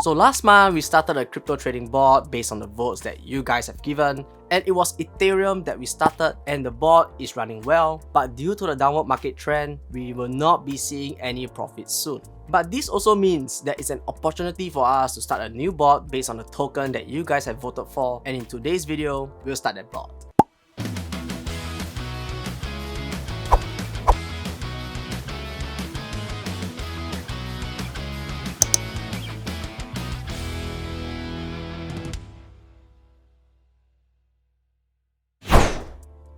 So last month, we started a crypto trading bot based on the votes that you guys have given, and it was Ethereum that we started, and the bot is running well, but due to the downward market trend, we will not be seeing any profits soon. But this also means that it's an opportunity for us to start a new bot based on the token that you guys have voted for, and in today's video, we'll start that bot.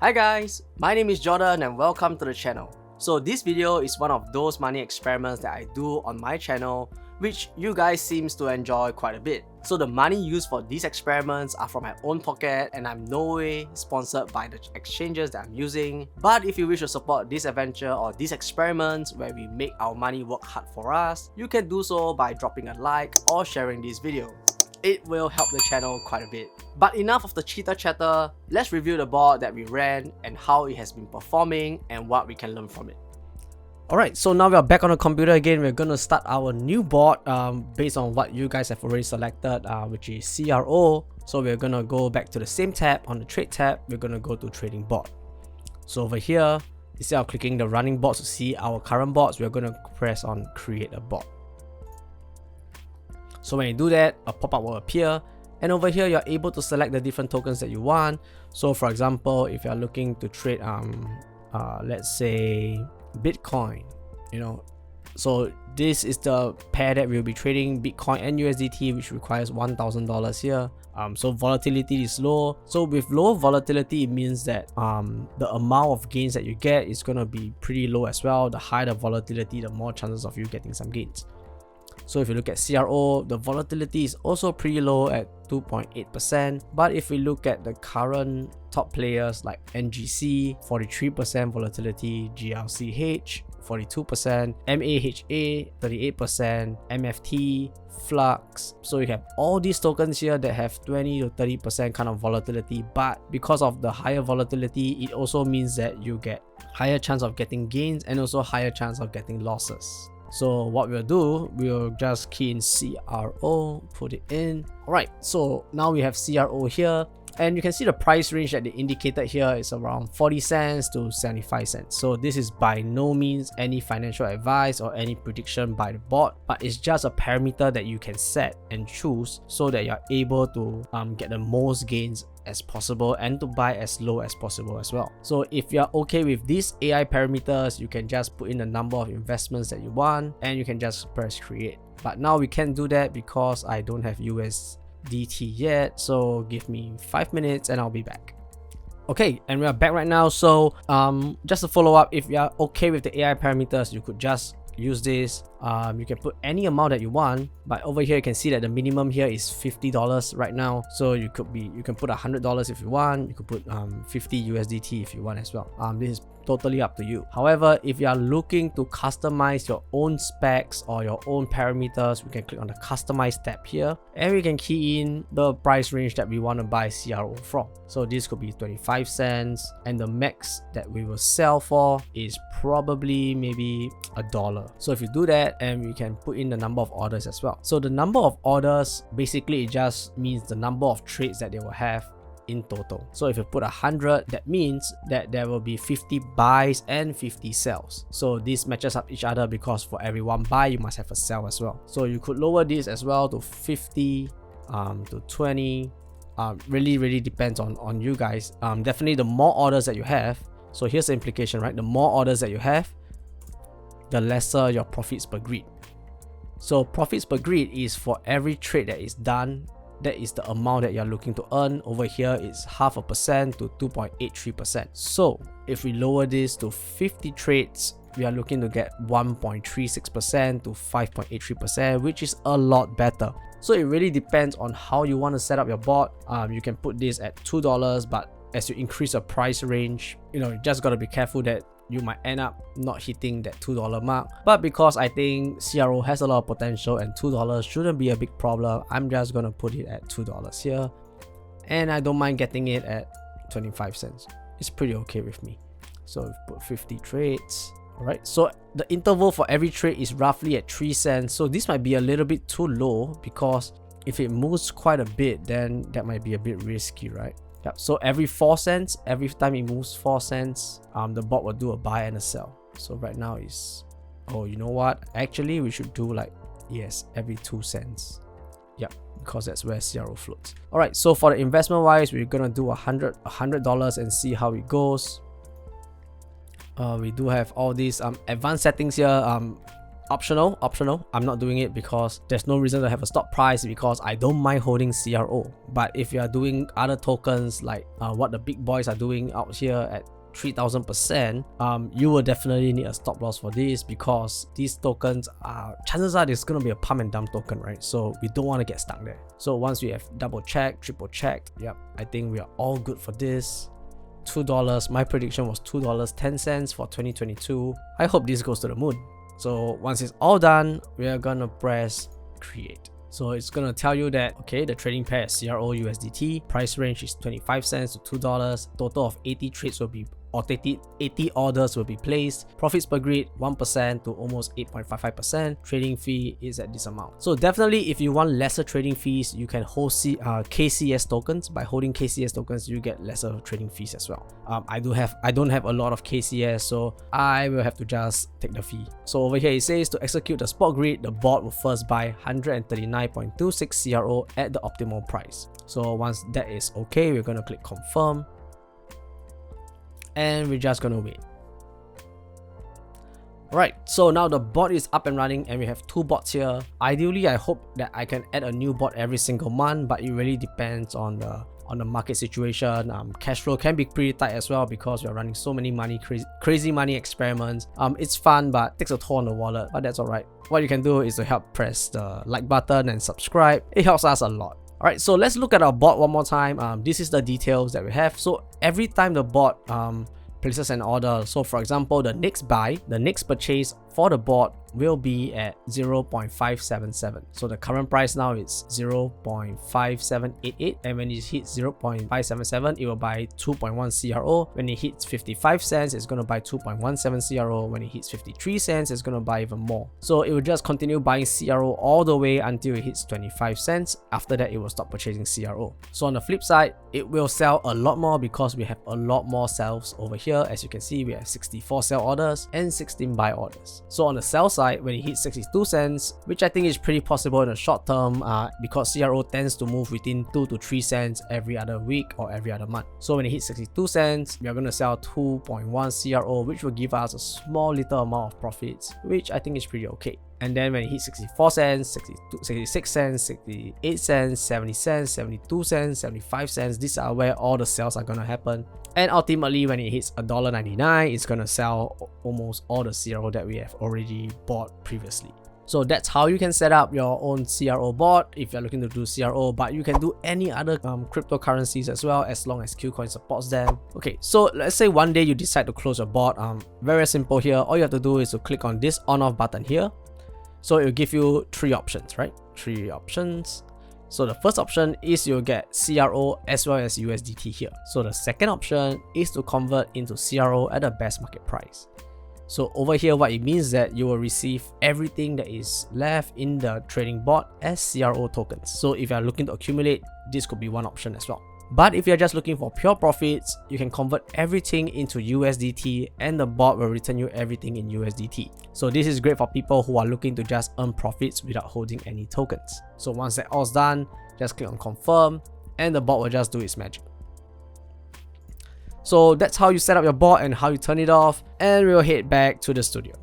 Hi guys, my name is Jordan and welcome to the channel. So this video is one of those money experiments that I do on my channel, which you guys seems to enjoy quite a bit. So the money used for these experiments are from my own pocket, and I'm no way sponsored by the exchanges that I'm using. But if you wish to support this adventure or these experiments where we make our money work hard for us, you can do so by dropping a like or sharing this video. It will help the channel quite a bit. But enough of the cheater chatter, let's review the bot that we ran and how it has been performing and what we can learn from it. Alright, so now we are back on the computer again. We're going to start our new bot based on what you guys have already selected, which is CRO. So we're going to go back to the same tab. On the trade tab, we're going to go to trading bot. So over here, instead of clicking the running bots to see our current bots, we're going to press on create a bot. So when you do that, a pop-up will appear, and over here you're able to select the different tokens that you want. So for example, if you're looking to trade let's say Bitcoin, so this is the pair that we'll be trading, Bitcoin and USDT, which requires $1,000 here. So volatility is low. So with low volatility, it means that the amount of gains that you get is going to be pretty low as well. The higher the volatility, the more chances of you getting some gains. So if you look at CRO, the volatility is also pretty low at 2.8%. But if we look at the current top players like NGC, 43% volatility, GLCH, 42%, MAHA, 38%, MFT, Flux. So you have all these tokens here that have 20 to 30% kind of volatility. But because of the higher volatility, it also means that you get higher chance of getting gains and also higher chance of getting losses. So what we'll do, we'll just key in CRO, put it in. Alright, so now we have CRO here, and you can see the price range that they indicated here is around 40 cents to 75 cents. So this is by no means any financial advice or any prediction by the bot, but it's just a parameter that you can set and choose so that you're able to get the most gains as possible and to buy as low as possible as well. So if you're okay with these AI parameters, you can just put in the number of investments that you want and you can just press create. But now we can't do that because I don't have USDT yet, so give me 5 minutes and I'll be back. Okay, and we are back right now. So just to follow up, if you're okay with the AI parameters, you could just use this. You can put any amount that you want, but over here you can see that the minimum here is $50 right now. So you can put $100 if you want. You could put 50 USDT if you want as well. This is totally up to you. However, if you are looking to customize your own specs or your own parameters, we can click on the customize tab here, and we can key in the price range that we want to buy CRO from. So this could be 25 cents, and the max that we will sell for is probably maybe $1. So if you do that, and we can put in the number of orders as well. So the number of orders, basically it just means the number of trades that they will have in total. So if you put 100, that means that there will be 50 buys and 50 sells. So this matches up each other because for every one buy you must have a sell as well. So you could lower this as well to 50 to 20. Really depends on you guys. Definitely the more orders that you have, so here's the implication, right? The more orders that you have, the lesser your profits per grid. So profits per grid is for every trade that is done, that is the amount that you're looking to earn. Over here it's 0.5% to 2.83%. So if we lower this to 50 trades, we are looking to get 1.36% to 5.83%, which is a lot better. So it really depends on how you want to set up your bot. You can put this at $2, but as you increase the price range, you just got to be careful that you might end up not hitting that $2 mark. But because I think CRO has a lot of potential and $2 shouldn't be a big problem, I'm just gonna put it at $2 here, and I don't mind getting it at 25 cents. It's pretty okay with me. So we put 50 trades, Alright, so the interval for every trade is roughly at 3 cents. So this might be a little bit too low, because if it moves quite a bit, then that might be a bit risky, right? Yep. So every 4 cents, every time it moves 4 cents, the bot will do a buy and a sell. So right now is, oh, you know what? Actually, we should do like, yes, every 2 cents. Yep, because that's where CRO floats. All right, so for the investment wise, we're gonna do $100 and see how it goes. We do have all these advanced settings here. Optional. I'm not doing it because there's no reason to have a stop price, because I don't mind holding CRO. But if you are doing other tokens like what the big boys are doing out here at 3000%, you will definitely need a stop loss for this, because these tokens are, chances are there's gonna be a pump and dump token, right? So we don't want to get stuck there. So once we have double checked, triple checked, yep, I think we are all good for this. $2. My prediction was $2.10 for 2022. I hope this goes to the moon. So once it's all done, we are gonna press create. So it's gonna tell you that, okay, the trading pair is CRO USDT, price range is 25 cents to $2, total of 80 trades will be, or 80 orders will be placed. Profits per grid 1% to almost 8.55%. Trading fee is at this amount. So definitely, if you want lesser trading fees, you can hold KCS tokens. By holding KCS tokens, you get lesser trading fees as well. I don't have a lot of KCS, so I will have to just take the fee. So over here it says to execute the spot grid, the bot will first buy 139.26 CRO at the optimal price. So once that is okay, we're gonna click confirm. And we're just gonna wait. Right, so now the bot is up and running and we have 2 bots here. Ideally, I hope that I can add a new bot every single month, but it really depends on the market situation. Cash flow can be pretty tight as well, because we're running so many crazy money experiments. It's fun, but takes a toll on the wallet, but that's alright. What you can do is to help press the like button and subscribe. It helps us a lot. Alright, so let's look at our bot one more time. This is the details that we have. So every time the bot places an order, so for example, the next buy, the next purchase for the bot will be at 0.577. So the current price now is 0.5788, and when it hits 0.577, it will buy 2.1 CRO. When it hits 55 cents, it's going to buy 2.17 CRO. When it hits 53 cents, it's going to buy even more. So it will just continue buying CRO all the way until it hits 25 cents. After that, it will stop purchasing CRO. So on the flip side, it will sell a lot more, because we have a lot more sells over here. As you can see, we have 64 sell orders and 16 buy orders. So on the sell side, when it hits 62 cents, which I think is pretty possible in the short term, because CRO tends to move within 2 to 3 cents every other week or every other month. So when it hits 62 cents, we are going to sell 2.1 CRO, which will give us a small little amount of profits, which I think is pretty okay. And then when it hits 64 cents, 66 cents, 68 cents, 70 cents, 72 cents, 75 cents, these are where all the sales are going to happen. And ultimately, when it hits $1.99, it's going to sell almost all the CRO that we have already bought previously. So that's how you can set up your own CRO bot if you're looking to do CRO, but you can do any other cryptocurrencies as well, as long as Kucoin supports them. Okay, so let's say one day you decide to close your bot. Very simple here. All you have to do is to click on this on off button here. So it will give you 3 options, right? 3 options. So the first option is you'll get CRO as well as USDT here. So the second option is to convert into CRO at the best market price. So over here, what it means is that you will receive everything that is left in the trading bot as CRO tokens. So if you're looking to accumulate, this could be one option as well. But if you're just looking for pure profits, you can convert everything into USDT and the bot will return you everything in USDT. So this is great for people who are looking to just earn profits without holding any tokens. So once that all's done, just click on confirm and the bot will just do its magic. So that's how you set up your bot and how you turn it off, and we'll head back to the studio.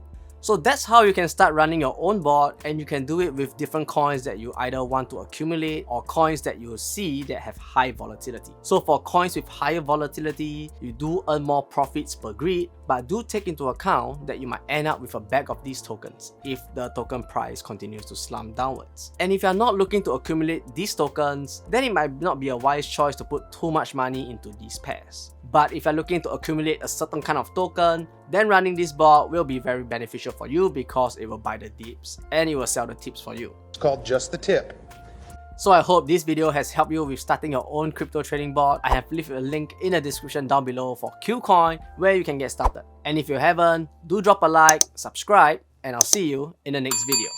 So that's how you can start running your own bot, and you can do it with different coins that you either want to accumulate or coins that you see that have high volatility. So for coins with higher volatility, you do earn more profits per grid, but do take into account that you might end up with a bag of these tokens if the token price continues to slump downwards. And if you're not looking to accumulate these tokens, then it might not be a wise choice to put too much money into these pairs. But if you're looking to accumulate a certain kind of token, then running this bot will be very beneficial for you, because it will buy the dips and it will sell the tips for you. It's called just the tip. So I hope this video has helped you with starting your own crypto trading bot. I have left a link in the description down below for Kucoin where you can get started. And if you haven't, do drop a like, subscribe, and I'll see you in the next video.